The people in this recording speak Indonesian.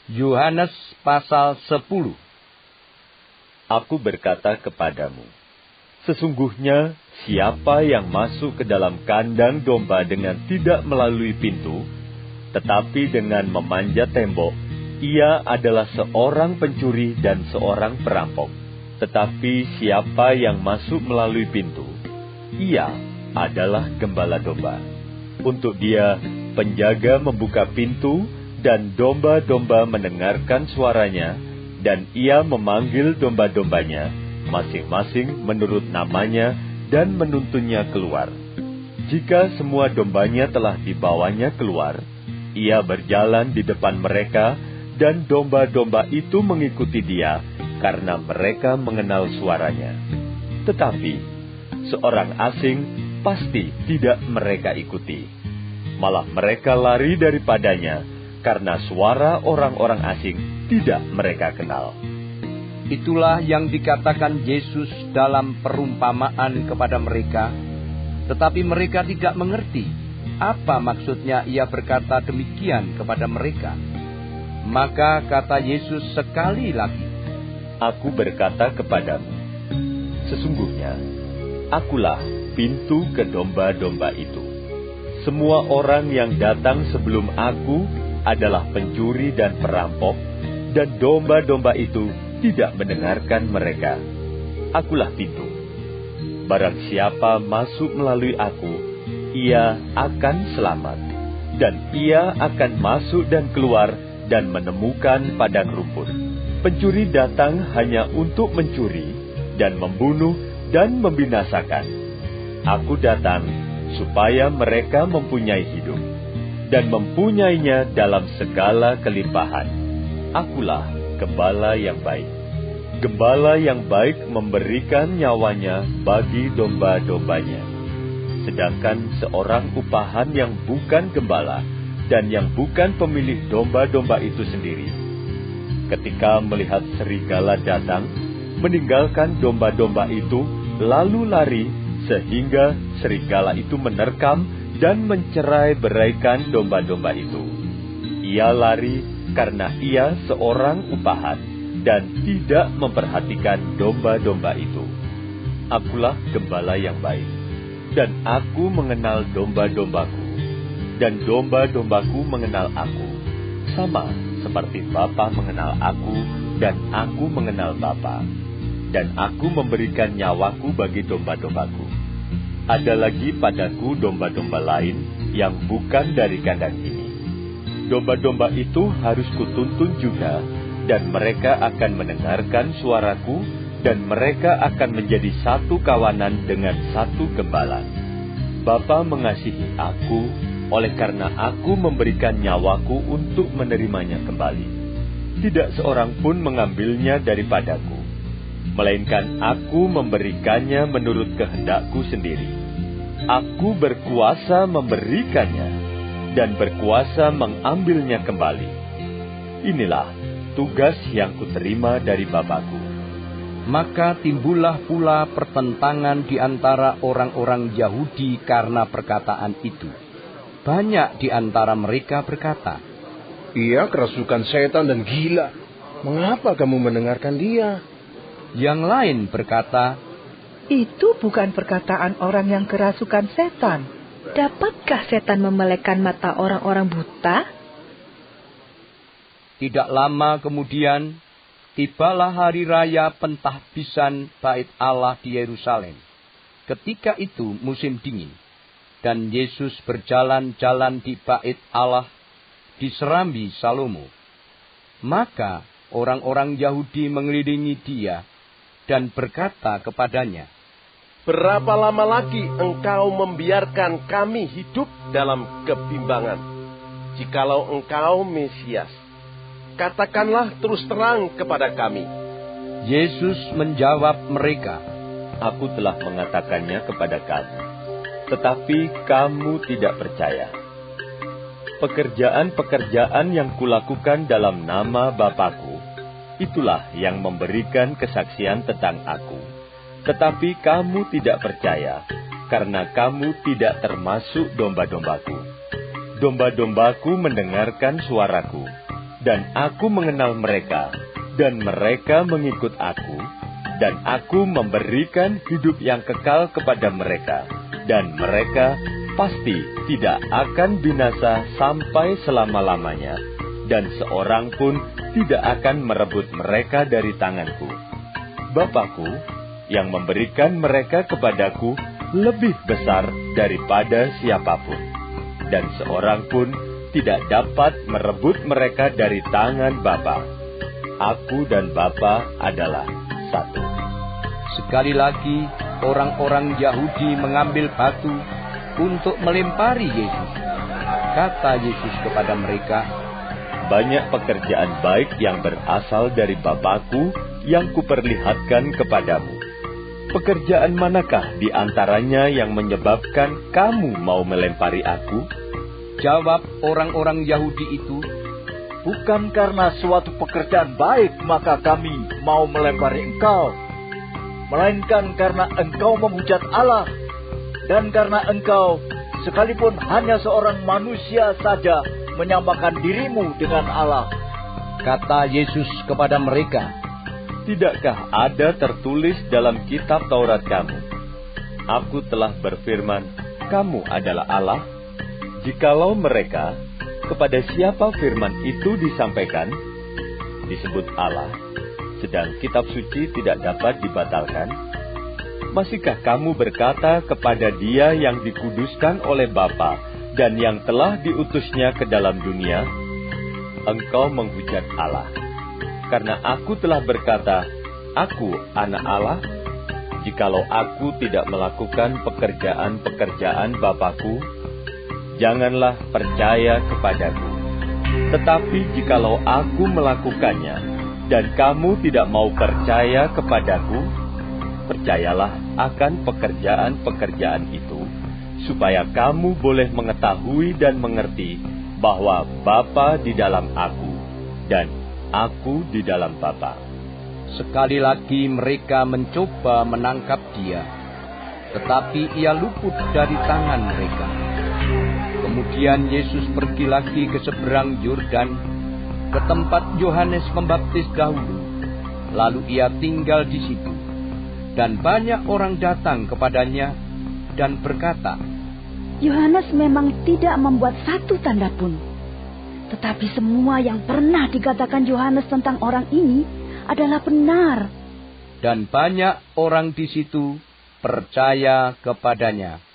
Yohanes pasal 10. Aku berkata kepadamu, sesungguhnya siapa yang masuk ke dalam kandang domba dengan tidak melalui pintu, tetapi dengan memanjat tembok, ia adalah seorang pencuri dan seorang perampok. Tetapi siapa yang masuk melalui pintu, ia adalah gembala domba. Untuk dia, penjaga membuka pintu, dan domba-domba mendengarkan suaranya, dan ia memanggil domba-dombanya, masing-masing menurut namanya, dan menuntunnya keluar. Jika semua dombanya telah dibawanya keluar, ia berjalan di depan mereka, dan domba-domba itu mengikuti dia, karena mereka mengenal suaranya. Tetapi, seorang asing pasti tidak mereka ikuti. Malah mereka lari daripadanya, karena suara orang-orang asing tidak mereka kenal. Itulah yang dikatakan Yesus dalam perumpamaan kepada mereka, tetapi mereka tidak mengerti apa maksudnya ia berkata demikian kepada mereka. Maka kata Yesus sekali lagi, Aku berkata kepadamu, sesungguhnya akulah pintu ke domba-domba itu. Semua orang yang datang sebelum aku adalah pencuri dan perampok, dan domba-domba itu tidak mendengarkan mereka. Akulah pintu. Barang siapa masuk melalui aku, ia akan selamat, dan ia akan masuk dan keluar dan menemukan padang rumput. Pencuri datang hanya untuk mencuri dan membunuh dan membinasakan. Aku datang supaya mereka mempunyai hidup, dan mempunyainya dalam segala kelimpahan. Akulah gembala yang baik. Gembala yang baik memberikan nyawanya bagi domba-dombanya. Sedangkan seorang upahan yang bukan gembala dan yang bukan pemilik domba-domba itu sendiri, ketika melihat serigala datang, meninggalkan domba-domba itu, lalu lari, sehingga serigala itu menerkam dan mencerai-beraikan domba-domba itu. Ia lari karena ia seorang upahan dan tidak memperhatikan domba-domba itu. Akulah gembala yang baik, dan aku mengenal domba-dombaku, dan domba-dombaku mengenal aku, sama seperti Bapa mengenal aku, dan aku mengenal Bapa, dan aku memberikan nyawaku bagi domba-dombaku. Ada lagi padaku domba-domba lain yang bukan dari kandang ini. Domba-domba itu harus kutuntun juga, dan mereka akan mendengarkan suaraku, dan mereka akan menjadi satu kawanan dengan satu gembala. Bapa mengasihi aku, oleh karena aku memberikan nyawaku untuk menerimanya kembali. Tidak seorang pun mengambilnya daripadaku, melainkan aku memberikannya menurut kehendakku sendiri. Aku berkuasa memberikannya, dan berkuasa mengambilnya kembali. Inilah tugas yang kuterima dari Bapakku. Maka timbullah pula pertentangan di antara orang-orang Yahudi karena perkataan itu. Banyak di antara mereka berkata, Ia kerasukan setan dan gila. Mengapa kamu mendengarkan dia? Yang lain berkata, Itu bukan perkataan orang yang kerasukan setan. Dapatkah setan memelekkan mata orang-orang buta? Tidak lama kemudian, tibalah hari raya pentahbisan Bait Allah di Yerusalem. Ketika itu musim dingin, dan Yesus berjalan-jalan di Bait Allah di serambi Salomo. Maka orang-orang Yahudi mengelilingi dia dan berkata kepadanya, Berapa lama lagi engkau membiarkan kami hidup dalam kebimbangan? Jikalau engkau Mesias, katakanlah terus terang kepada kami. Yesus menjawab mereka, Aku telah mengatakannya kepada kamu, tetapi kamu tidak percaya. Pekerjaan-pekerjaan yang kulakukan dalam nama Bapakku, itulah yang memberikan kesaksian tentang aku. Tetapi kamu tidak percaya, karena kamu tidak termasuk domba-dombaku. Domba-dombaku mendengarkan suaraku, dan aku mengenal mereka, dan mereka mengikut aku, dan aku memberikan hidup yang kekal kepada mereka, dan mereka pasti tidak akan binasa sampai selama-lamanya, dan seorang pun tidak akan merebut mereka dari tanganku. Bapakku yang memberikan mereka kepadaku lebih besar daripada siapapun, dan seorang pun tidak dapat merebut mereka dari tangan Bapa. Aku dan Bapa adalah satu. Sekali lagi, orang-orang Yahudi mengambil batu untuk melempari Yesus. Kata Yesus kepada mereka, banyak pekerjaan baik yang berasal dari Bapakku yang kuperlihatkan kepadamu. Pekerjaan manakah di antaranya yang menyebabkan kamu mau melempari aku? Jawab orang-orang Yahudi itu, bukan karena suatu pekerjaan baik maka kami mau melempari engkau, melainkan karena engkau menghujat Allah, dan karena engkau, sekalipun hanya seorang manusia saja, menyamakan dirimu dengan Allah. Kata Yesus kepada mereka, tidakkah ada tertulis dalam kitab Taurat kamu, aku telah berfirman, kamu adalah Allah? Jikalau mereka, kepada siapa firman itu disampaikan, disebut Allah, sedang kitab suci tidak dapat dibatalkan, masihkah kamu berkata kepada Dia yang dikuduskan oleh Bapa dan yang telah diutusnya ke dalam dunia, engkau menghujat Allah? Karena aku telah berkata, aku anak Allah, jikalau aku tidak melakukan pekerjaan-pekerjaan Bapakku, janganlah percaya kepadaku. Tetapi jikalau aku melakukannya, dan kamu tidak mau percaya kepadaku, percayalah akan pekerjaan-pekerjaan itu, supaya kamu boleh mengetahui dan mengerti bahwa Bapa di dalam aku, dan aku di dalam Bapa. Sekali lagi mereka mencoba menangkap Dia, tetapi Ia luput dari tangan mereka. Kemudian Yesus pergi lagi ke seberang Yordan, ke tempat Yohanes Pembaptis dahulu, lalu Ia tinggal di situ. Dan banyak orang datang kepadanya dan berkata, Yohanes memang tidak membuat satu tanda pun. Tetapi semua yang pernah dikatakan Yohanes tentang orang ini adalah benar. Dan banyak orang di situ percaya kepadanya.